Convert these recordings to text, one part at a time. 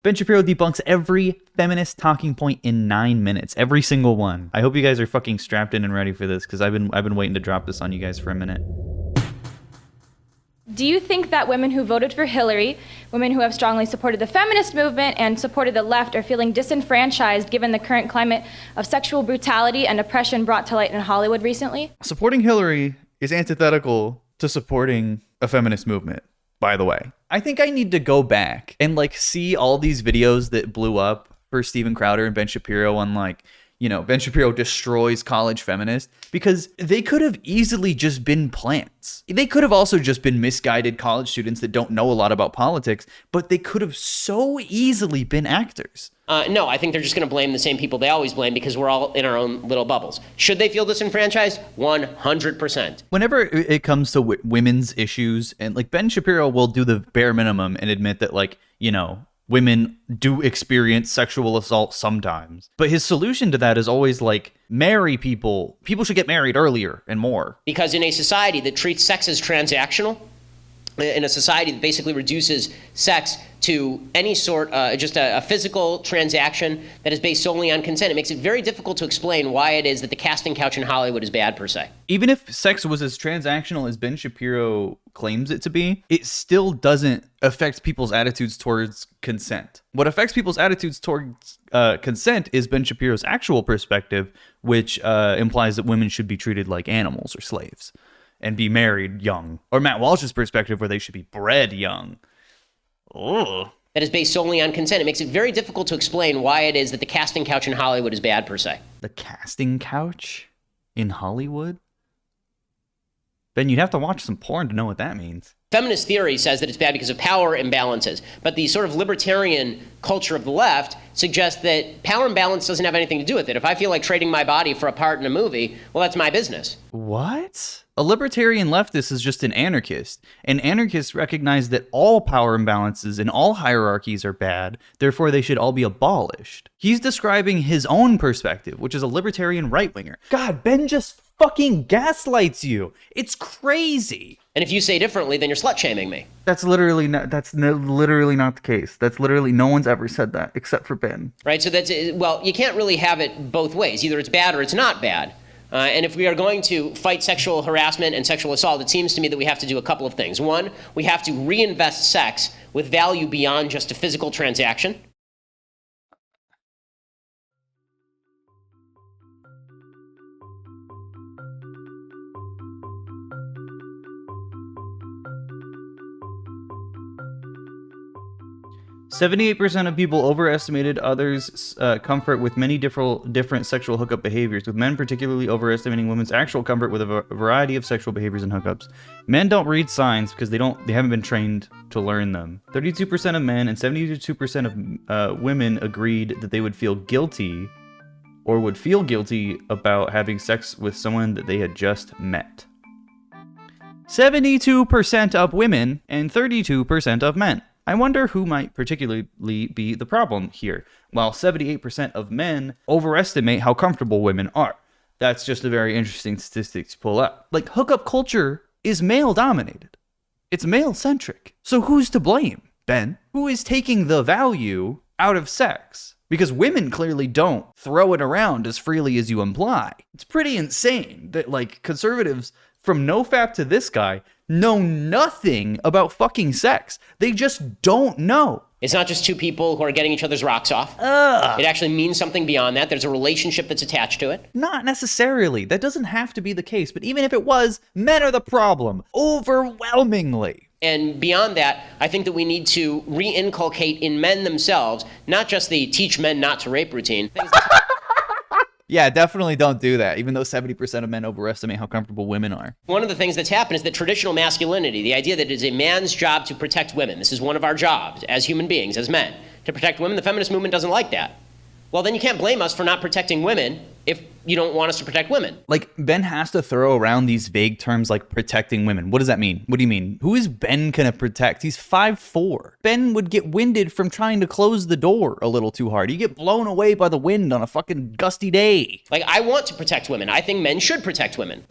Ben Shapiro debunks every feminist talking point in 9 minutes. Every single one. I hope you guys are fucking strapped in and ready for this, because I've been waiting to drop this on you guys for a minute. Do you think that women who voted for Hillary, women who have strongly supported the feminist movement and supported the left, are feeling disenfranchised given the current climate of sexual brutality and oppression brought to light in Hollywood recently? Supporting Hillary is antithetical to supporting a feminist movement, by the way. I think I need to go back and see all these videos that blew up for Steven Crowder and Ben Shapiro on Ben Shapiro destroys college feminists, because they could have easily just been plants. They could have also just been misguided college students that don't know a lot about politics, but they could have so easily been actors. No, I think they're just going to blame the same people they always blame, because we're all in our own little bubbles. Should they feel disenfranchised? 100%. Whenever it comes to women's issues, and Ben Shapiro will do the bare minimum and admit that women do experience sexual assault sometimes. But his solution to that is always marry people. People should get married earlier and more. Because in a society that treats sex as transactional, in a society that basically reduces sex to any sort, just a physical transaction that is based solely on consent, it makes it very difficult to explain why it is that the casting couch in Hollywood is bad per se. Even if sex was as transactional as Ben Shapiro claims it to be, it still doesn't affect people's attitudes towards consent. What affects people's attitudes towards consent is Ben Shapiro's actual perspective, which implies that women should be treated like animals or slaves and be married young. Or Matt Walsh's perspective, where they should be bred young. Oh. That is based solely on consent. It makes it very difficult to explain why it is that the casting couch in Hollywood is bad per se. The casting couch in Hollywood? Ben, you'd have to watch some porn to know what that means. Feminist theory says that it's bad because of power imbalances, but the sort of libertarian culture of the left suggests that power imbalance doesn't have anything to do with it. If I feel like trading my body for a part in a movie, well, that's my business. What? A libertarian leftist is just an anarchist, and anarchists recognize that all power imbalances and all hierarchies are bad, therefore they should all be abolished. He's describing his own perspective, which is a libertarian right-winger. God, Ben just fucking gaslights you. It's crazy. And if you say differently, then you're slut-shaming me. That's literally not the case. That's literally, no one's ever said that except for Ben. Right, so you can't really have it both ways. Either it's bad or it's not bad. And if we are going to fight sexual harassment and sexual assault, it seems to me that we have to do a couple of things. One, we have to reinvest sex with value beyond just a physical transaction. 78% of people overestimated others' comfort with many different sexual hookup behaviors, with men particularly overestimating women's actual comfort with a variety of sexual behaviors and hookups. Men don't read signs because they haven't been trained to learn them. 32% of men and 72% of women agreed that they would feel guilty about having sex with someone that they had just met. 72% of women and 32% of men. I wonder who might particularly be the problem here. While 78% of men overestimate how comfortable women are. That's just a very interesting statistic to pull up. Hookup culture is male-dominated. It's male-centric. So who's to blame, Ben? Who is taking the value out of sex? Because women clearly don't throw it around as freely as you imply. It's pretty insane that, conservatives, from NoFap to this guy, know nothing about fucking sex. They just don't know. It's not just two people who are getting each other's rocks off. It actually means something beyond that. There's a relationship that's attached to it. Not necessarily. That doesn't have to be the case. But even if it was, men are the problem. Overwhelmingly. And beyond that, I think that we need to re-inculcate in men themselves, not just the teach men not to rape routine. Yeah, definitely don't do that, even though 70% of men overestimate how comfortable women are. One of the things that's happened is that traditional masculinity, the idea that it is a man's job to protect women, this is one of our jobs as human beings, as men, to protect women, the feminist movement doesn't like that. Well, then you can't blame us for not protecting women if you don't want us to protect women. Ben has to throw around these vague terms like protecting women. What does that mean? What do you mean? Who is Ben gonna protect? He's 5'4". Ben would get winded from trying to close the door a little too hard. You get blown away by the wind on a fucking gusty day. I want to protect women. I think men should protect women.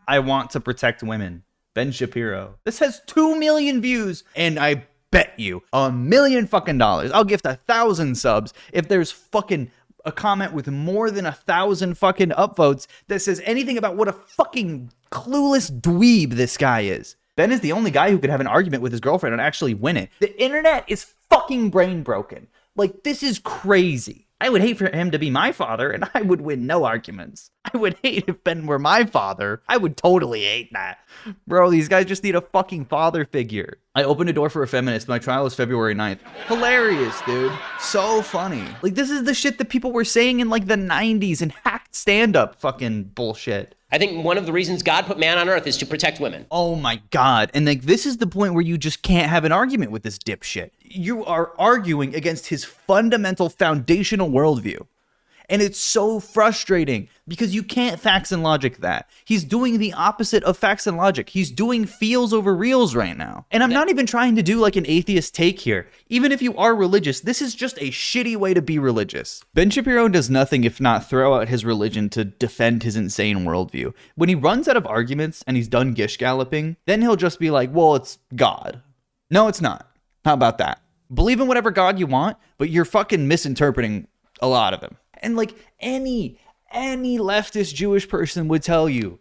I want to protect women. Ben Shapiro. This has 2 million views, and I bet you $1,000,000 fucking dollars. I'll gift 1,000 subs if there's fucking a comment with more than 1,000 fucking upvotes that says anything about what a fucking clueless dweeb this guy is. Ben is the only guy who could have an argument with his girlfriend and actually win it. The internet is fucking brain broken. Like, this is crazy. I would hate for him to be my father, and I would win no arguments. I would hate if Ben were my father. I would totally hate that. Bro, these guys just need a fucking father figure. I opened a door for a feminist. My trial is February 9th. Hilarious, dude. So funny. Like, this is the shit that people were saying in, like, the 90s and hacked stand-up fucking bullshit. I think one of the reasons God put man on earth is to protect women. Oh my God. And like, this is the point where you just can't have an argument with this dipshit. You are arguing against his fundamental foundational worldview. And it's so frustrating because you can't facts and logic that. He's doing the opposite of facts and logic. He's doing feels over reals right now. And I'm not even trying to do like an atheist take here. Even if you are religious, this is just a shitty way to be religious. Ben Shapiro does nothing if not throw out his religion to defend his insane worldview. When he runs out of arguments and he's done gish galloping, then he'll just be like, well, it's God. No, it's not. How about that? Believe in whatever God you want, but you're fucking misinterpreting a lot of him. And like any leftist Jewish person would tell you,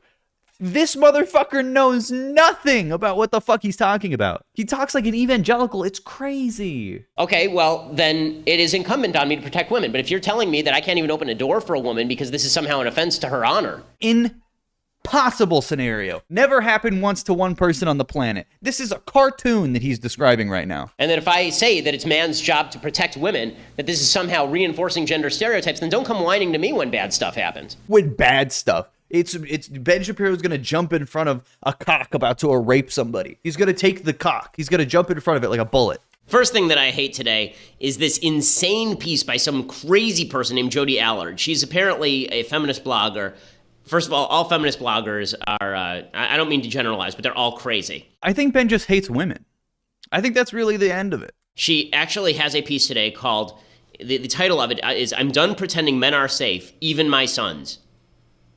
this motherfucker knows nothing about what the fuck he's talking about. He talks like an evangelical. It's crazy. Okay, well, then it is incumbent on me to protect women. But if you're telling me that I can't even open a door for a woman because this is somehow an offense to her honor. Impossible scenario. Never happened once to one person on the planet. This is a cartoon that he's describing right now. And then if I say that it's man's job to protect women, that this is somehow reinforcing gender stereotypes, then don't come whining to me when bad stuff happens. When bad stuff. It's Ben Shapiro's gonna jump in front of a cock about to rape somebody. He's gonna take the cock. He's gonna jump in front of it like a bullet. First thing that I hate today is this insane piece by some crazy person named Jodi Allard. She's apparently a feminist blogger. First of all feminist bloggers are, I don't mean to generalize, but they're all crazy. I think Ben just hates women. I think that's really the end of it. She actually has a piece today called, the title of it is, I'm done pretending men are safe, even my sons.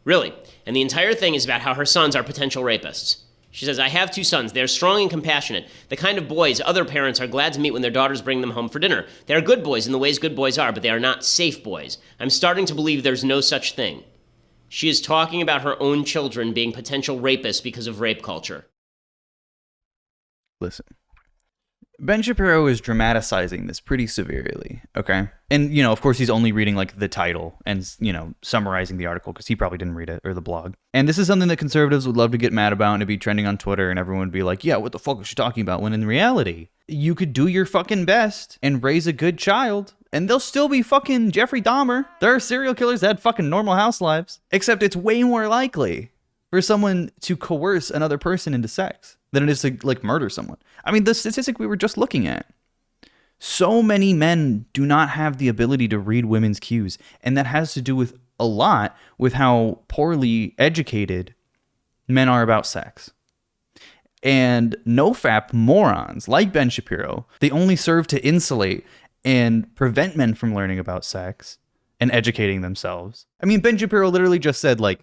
Really. And the entire thing is about how her sons are potential rapists. She says, I have 2 sons. They're strong and compassionate, the kind of boys other parents are glad to meet when their daughters bring them home for dinner. They are good boys in the ways good boys are, but they are not safe boys. I'm starting to believe there's no such thing. She is talking about her own children being potential rapists because of rape culture. Listen, Ben Shapiro is dramatizing this pretty severely, okay? And, of course, he's only reading, like, the title and, summarizing the article because he probably didn't read it, or the blog. And this is something that conservatives would love to get mad about and to be trending on Twitter, and everyone would be like, yeah, what the fuck is she talking about? When in reality, you could do your fucking best and raise a good child, and they'll still be fucking Jeffrey Dahmer. There are serial killers that had fucking normal house lives. Except it's way more likely for someone to coerce another person into sex than it is to, like, murder someone. I mean, the statistic we were just looking at. So many men do not have the ability to read women's cues, and that has to do with a lot with how poorly educated men are about sex. And nofap morons like Ben Shapiro, they only serve to insulate and prevent men from learning about sex and educating themselves. I mean, Ben Shapiro literally just said, like,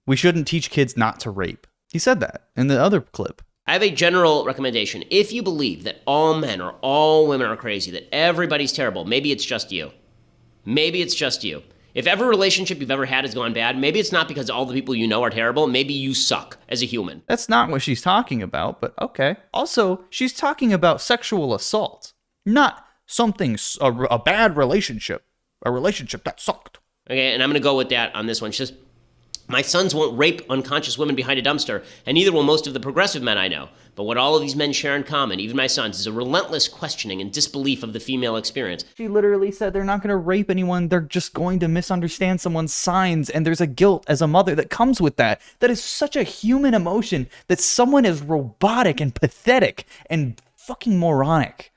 we shouldn't teach kids not to rape. He said that in the other clip. I have a general recommendation. If you believe that all men or all women are crazy, that everybody's terrible, maybe it's just you. Maybe it's just you. If every relationship you've ever had has gone bad, maybe it's not because all the people you know are terrible. Maybe you suck as a human. That's not what she's talking about, but okay. Also, she's talking about sexual assault, not a bad relationship, a relationship that sucked. Okay, and I'm going to go with that on this one. She says, my sons won't rape unconscious women behind a dumpster, and neither will most of the progressive men I know. But what all of these men share in common, even my sons, is a relentless questioning and disbelief of the female experience. She literally said they're not going to rape anyone. They're just going to misunderstand someone's signs, and there's a guilt as a mother that comes with that. That is such a human emotion that someone as robotic and pathetic and fucking moronic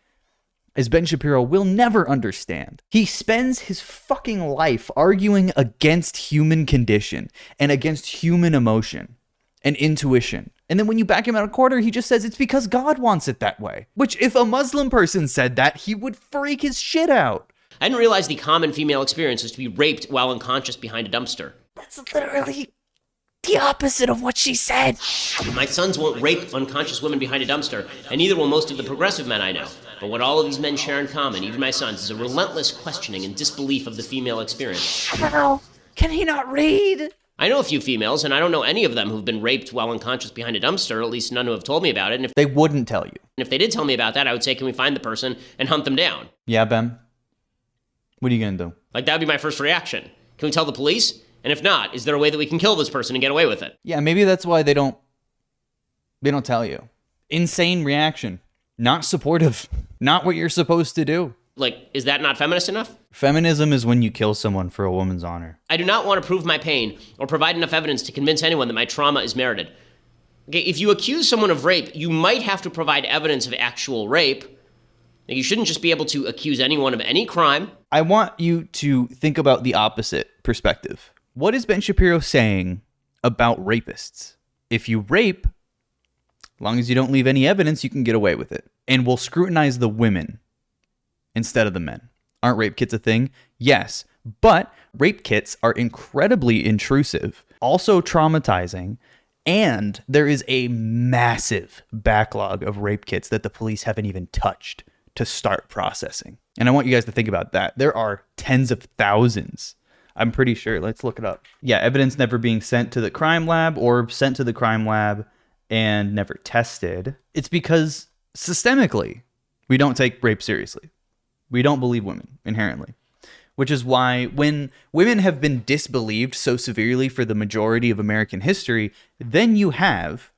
as Ben Shapiro will never understand. He spends his fucking life arguing against human condition and against human emotion and intuition. And then when you back him out of quarter, he just says it's because God wants it that way. Which, if a Muslim person said that, he would freak his shit out. I didn't realize the common female experience was to be raped while unconscious behind a dumpster. That's literally the opposite of what she said. My sons won't rape unconscious women behind a dumpster, and neither will most of the progressive men I know. But what all of these men share in common, even my sons, is a relentless questioning and disbelief of the female experience. How can he not read? I know a few females, and I don't know any of them who've been raped while unconscious behind a dumpster, at least none who have told me about it. And They wouldn't tell you. if they did tell me about that, I would say, can we find the person and hunt them down? Yeah, Ben. What are you going to do? Like, that would be my first reaction. Can we tell the police? And if not, is there a way that we can kill this person and get away with it? Yeah, maybe that's why they don't tell you. Insane reaction. Not supportive. Not what you're supposed to do. Like, is that not feminist enough? Feminism is when you kill someone for a woman's honor. I do not want to prove my pain or provide enough evidence to convince anyone that my trauma is merited. Okay, if you accuse someone of rape, you might have to provide evidence of actual rape. You shouldn't just be able to accuse anyone of any crime. I want you to think about the opposite perspective. What is Ben Shapiro saying about rapists? If you rape, as long as you don't leave any evidence, you can get away with it. And we'll scrutinize the women instead of the men. Aren't rape kits a thing? Yes. But rape kits are incredibly intrusive, also traumatizing, and there is a massive backlog of rape kits that the police haven't even touched to start processing. And I want you guys to think about that. There are tens of thousands. I'm pretty sure. Let's look it up. Yeah, evidence never being sent to the crime lab or sent to the crime lab and never tested. It's because systemically, we don't take rape seriously. We don't believe women inherently, which is why when women have been disbelieved so severely for the majority of American history, then you have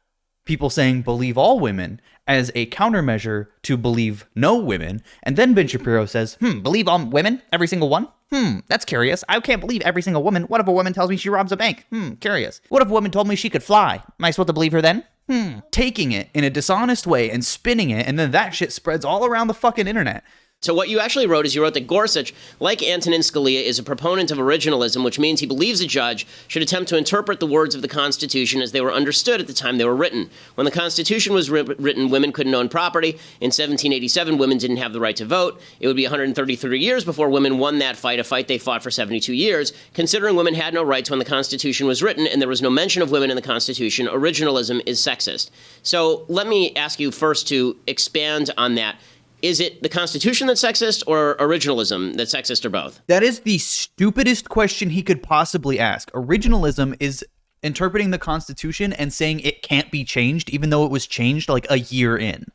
people saying believe all women as a countermeasure to believe no women. And then Ben Shapiro says, believe all women? Every single one? That's curious. I can't believe every single woman. What if a woman tells me she robs a bank? Curious. What if a woman told me she could fly? Am I supposed to believe her then? Taking it in a dishonest way and spinning it, and then that shit spreads all around the fucking internet. So what you actually wrote is you wrote that Gorsuch, like Antonin Scalia, is a proponent of originalism, which means he believes a judge should attempt to interpret the words of the Constitution as they were understood at the time they were written. When the Constitution was written, women couldn't own property. In 1787, women didn't have the right to vote. It would be 133 years before women won that fight, a fight they fought for 72 years. Considering women had no rights when the Constitution was written and there was no mention of women in the Constitution, originalism is sexist. So let me ask you first to expand on that. Is it the Constitution that's sexist or originalism that's sexist or both? That is the stupidest question he could possibly ask. Originalism is interpreting the Constitution and saying it can't be changed, even though it was changed like a year in.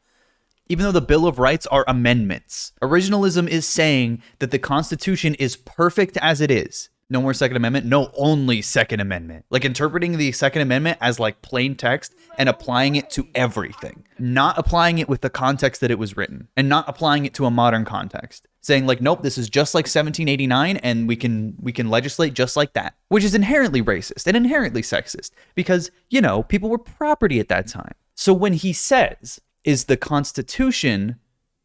Even though the Bill of Rights are amendments. Originalism is saying that the Constitution is perfect as it is. No more Second Amendment, no only Second Amendment. Like interpreting the Second Amendment as like plain text and applying it to everything. Not applying it with the context that it was written and not applying it to a modern context. Saying like, nope, this is just like 1789 and we can legislate just like that. Which is inherently racist and inherently sexist because, you know, people were property at that time. So when he says, is the Constitution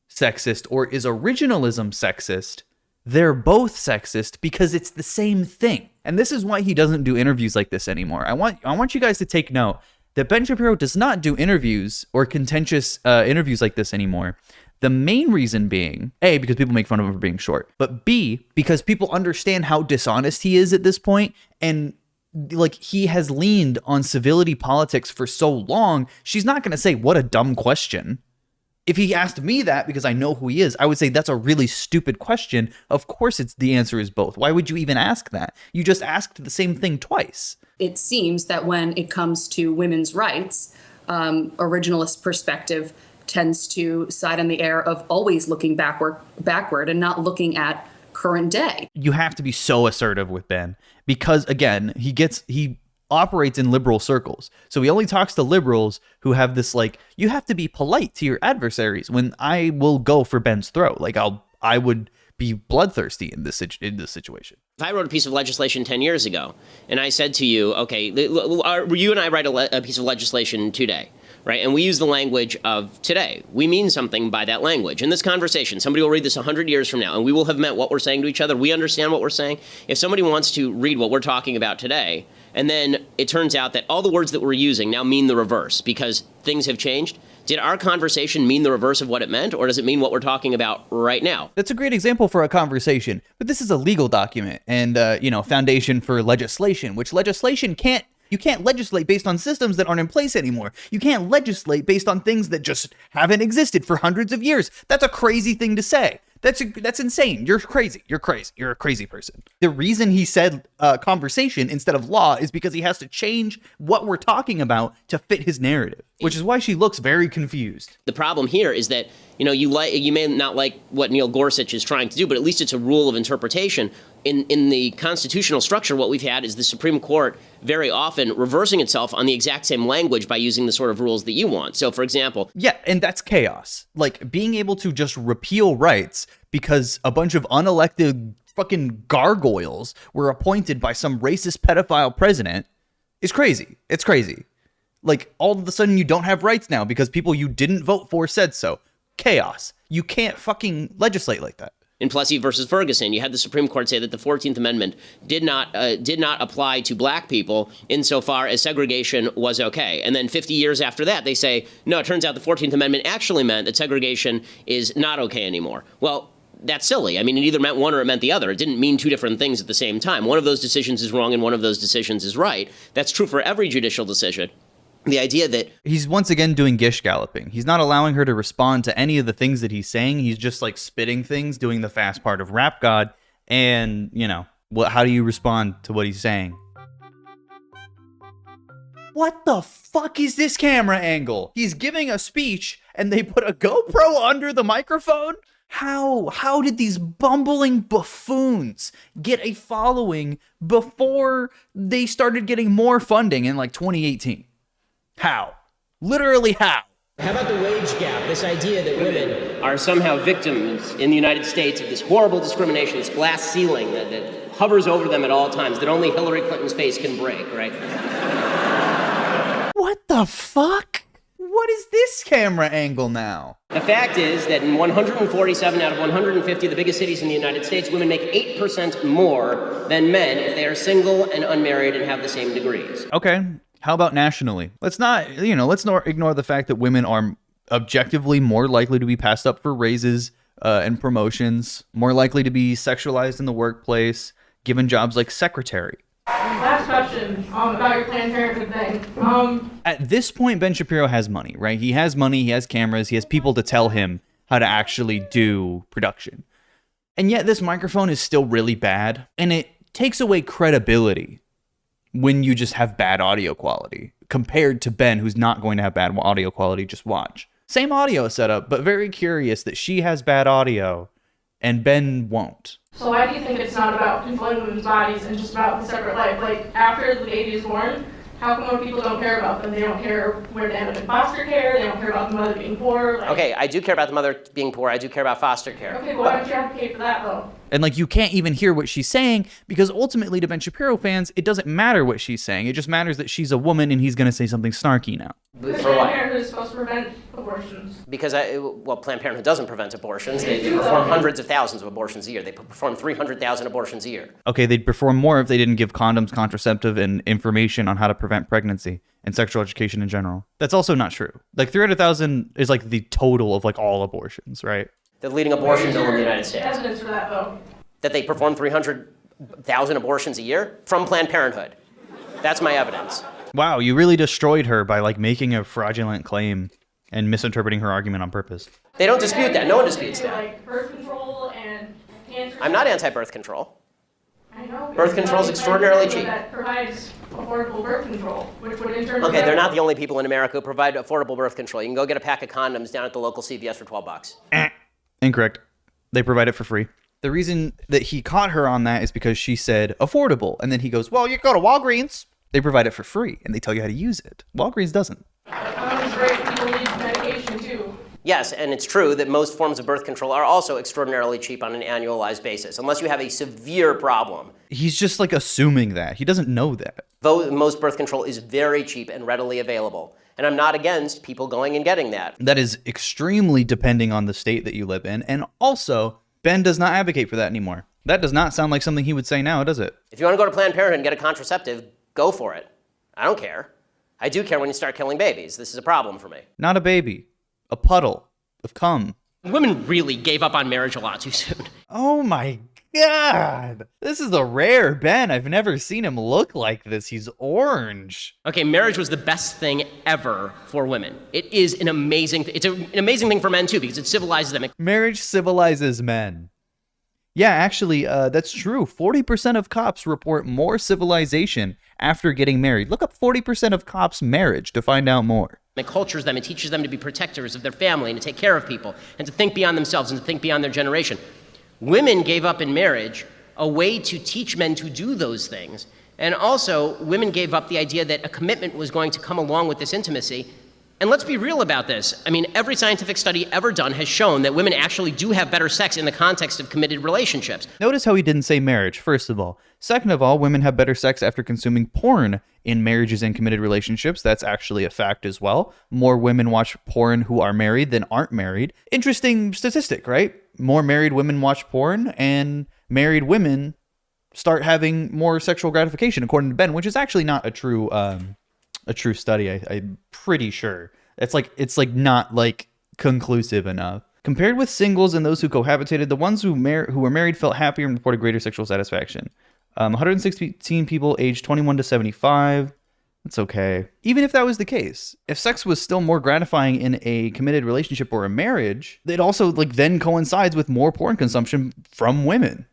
sexist or is originalism sexist? They're both sexist because it's the same thing. And this is why he doesn't do interviews like this anymore. I want you guys to take note that Ben Shapiro does not do interviews or contentious interviews like this anymore. The main reason being, A, because people make fun of him for being short, but B, because people understand how dishonest he is at this point, and like he has leaned on civility politics for so long, she's not going to say, what a dumb question. If he asked me that because I know who he is, I would say that's a really stupid question. Of course, the answer is both. Why would you even ask that? You just asked the same thing twice. It seems that when it comes to women's rights, originalist perspective tends to side on the air of always looking backward and not looking at current day. You have to be so assertive with Ben because, again, he operates in liberal circles. So he only talks to liberals who have this like, you have to be polite to your adversaries. When I will go for Ben's throat, like I would be bloodthirsty in this situation. If I wrote a piece of legislation 10 years ago and I said to you, okay, you and I write a piece of legislation today, right? And we use the language of today. We mean something by that language. In this conversation, somebody will read this 100 years from now, and we will have meant what we're saying to each other. We understand what we're saying. If somebody wants to read what we're talking about today, and then it turns out that all the words that we're using now mean the reverse because things have changed, did our conversation mean the reverse of what it meant, or does it mean what we're talking about right now? That's a great example for a conversation, but this is a legal document and, foundation for legislation, which legislation can't You can't legislate based on systems that aren't in place anymore. You can't legislate based on things that just haven't existed for hundreds of years. That's a crazy thing to say. That's insane. You're crazy. You're crazy. You're a crazy person. The reason he said conversation instead of law is because he has to change what we're talking about to fit his narrative, which is why she looks very confused. The problem here is that, you may not like what Neil Gorsuch is trying to do, but at least it's a rule of interpretation. In the constitutional structure, what we've had is the Supreme Court very often reversing itself on the exact same language by using the sort of rules that you want. So, for example... Yeah, and that's chaos. Like, being able to just repeal rights because a bunch of unelected fucking gargoyles were appointed by some racist pedophile president is crazy. It's crazy. Like, all of a sudden you don't have rights now because people you didn't vote for said so. Chaos. You can't fucking legislate like that. In Plessy versus Ferguson, you had the Supreme Court say that the 14th Amendment did not apply to black people insofar as segregation was okay. And then 50 years after that, they say, no, it turns out the 14th Amendment actually meant that segregation is not okay anymore. Well, that's silly. I mean, it either meant one or it meant the other. It didn't mean two different things at the same time. One of those decisions is wrong and one of those decisions is right. That's true for every judicial decision. The idea that... He's once again doing gish galloping. He's not allowing her to respond to any of the things that he's saying. He's just like spitting things, doing the fast part of Rap God. And, how do you respond to what he's saying? What the fuck is this camera angle? He's giving a speech and they put a GoPro under the microphone? How did these bumbling buffoons get a following before they started getting more funding in like 2018? How? Literally how? How about the wage gap? This idea that women are somehow victims in the United States of this horrible discrimination, this glass ceiling that hovers over them at all times, that only Hillary Clinton's face can break, right? What the fuck? What is this camera angle now? The fact is that in 147 out of 150 of the biggest cities in the United States, women make 8% more than men if they are single and unmarried and have the same degrees. Okay. How about nationally? Let's not ignore the fact that women are objectively more likely to be passed up for raises and promotions, more likely to be sexualized in the workplace, given jobs like secretary. Last question about your Planned Parenthood thing. At this point, Ben Shapiro has money, right? He has money, he has cameras, he has people to tell him how to actually do production. And yet this microphone is still really bad, and it takes away credibility when you just have bad audio quality compared to Ben, who's not going to have bad audio quality. Just watch. Same audio setup, but very curious that she has bad audio and Ben won't. So why do you think it's not about controlling women's bodies and just about the separate life? Like, after the baby is born, how come when people don't care about them? They don't care where they end up in foster care, they don't care about the mother being poor. Okay, I do care about the mother being poor, I do care about foster care. Okay, well, why don't you advocate for that, though? And you can't even hear what she's saying because ultimately to Ben Shapiro fans, it doesn't matter what she's saying. It just matters that she's a woman and he's going to say something snarky now. For what? Planned Parenthood is supposed to prevent abortions. Because, Planned Parenthood doesn't prevent abortions. They perform hundreds of thousands of abortions a year. They perform 300,000 abortions a year. Okay, they'd perform more if they didn't give condoms, contraceptive, and information on how to prevent pregnancy and sexual education in general. That's also not true. 300,000 is the total of all abortions, right? The leading abortion bill in the United States. Evidence for that, though. That they perform 300,000 abortions a year from Planned Parenthood. That's my evidence. Wow, you really destroyed her by making a fraudulent claim and misinterpreting her argument on purpose. They don't dispute that. No one disputes that. Birth control and cancer. I'm not anti-birth control. I know. Birth control is extraordinarily cheap. That provides affordable birth control, which would in turn... Okay, they're not the only people in America who provide affordable birth control. You can go get a pack of condoms down at the local CVS for $12. Incorrect. They provide it for free. The reason that he caught her on that is because she said affordable. And then he goes, well, you go to Walgreens. They provide it for free, and they tell you how to use it. Walgreens doesn't. That's great. People need medication, too. Yes, and it's true that most forms of birth control are also extraordinarily cheap on an annualized basis, unless you have a severe problem. He's just assuming that. He doesn't know that. Though most birth control is very cheap and readily available. And I'm not against people going and getting that. That is extremely depending on the state that you live in. And also, Ben does not advocate for that anymore. That does not sound like something he would say now, does it? If you want to go to Planned Parenthood and get a contraceptive, go for it. I don't care. I do care when you start killing babies. This is a problem for me. Not a baby. A puddle of cum. Women really gave up on marriage a lot too soon. Oh my God, this is a rare Ben. I've never seen him look like this. He's orange. Okay, marriage was the best thing ever for women. It is an amazing, it's an amazing thing for men too, because it civilizes them. Marriage civilizes men. Yeah, actually, that's true. 40% of cops report more civilization after getting married. Look up 40% of cops' marriage to find out more. It cultures them, it teaches them to be protectors of their family and to take care of people and to think beyond themselves and to think beyond their generation. Women gave up in marriage a way to teach men to do those things. And also, women gave up the idea that a commitment was going to come along with this intimacy. And let's be real about this. I mean, every scientific study ever done has shown that women actually do have better sex in the context of committed relationships. Notice how he didn't say marriage, first of all. Second of all, women have better sex after consuming porn in marriages and committed relationships. That's actually a fact as well. More women watch porn who are married than aren't married. Interesting statistic, right? More married women watch porn, and married women start having more sexual gratification, according to Ben, which is actually not a true study. I'm pretty sure it's not like conclusive enough. Compared with singles and those who cohabitated, the ones who were married felt happier and reported greater sexual satisfaction. 116 people aged 21 to 75. That's okay. Even if that was the case, if sex was still more gratifying in a committed relationship or a marriage, it also then coincides with more porn consumption from women.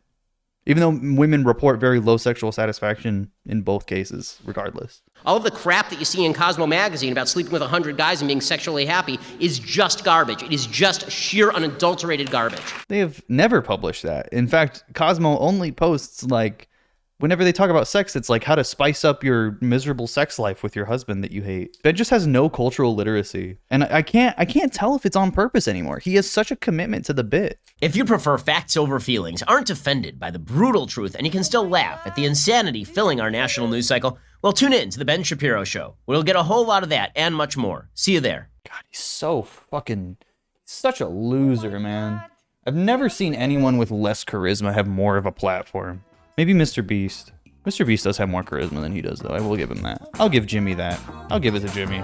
Even though women report very low sexual satisfaction in both cases, regardless. All of the crap that you see in Cosmo magazine about sleeping with 100 guys and being sexually happy is just garbage. It is just sheer unadulterated garbage. They have never published that. In fact, Cosmo only posts whenever they talk about sex, it's how to spice up your miserable sex life with your husband that you hate. Ben just has no cultural literacy. And I can't tell if it's on purpose anymore. He has such a commitment to the bit. If you prefer facts over feelings, aren't offended by the brutal truth, and you can still laugh at the insanity filling our national news cycle, well, tune in to the Ben Shapiro Show. We'll get a whole lot of that and much more. See you there. God, he's such a loser, man. I've never seen anyone with less charisma have more of a platform. Maybe Mr. Beast. Mr. Beast does have more charisma than he does, though. I will give him that. I'll give Jimmy that. I'll give it to Jimmy.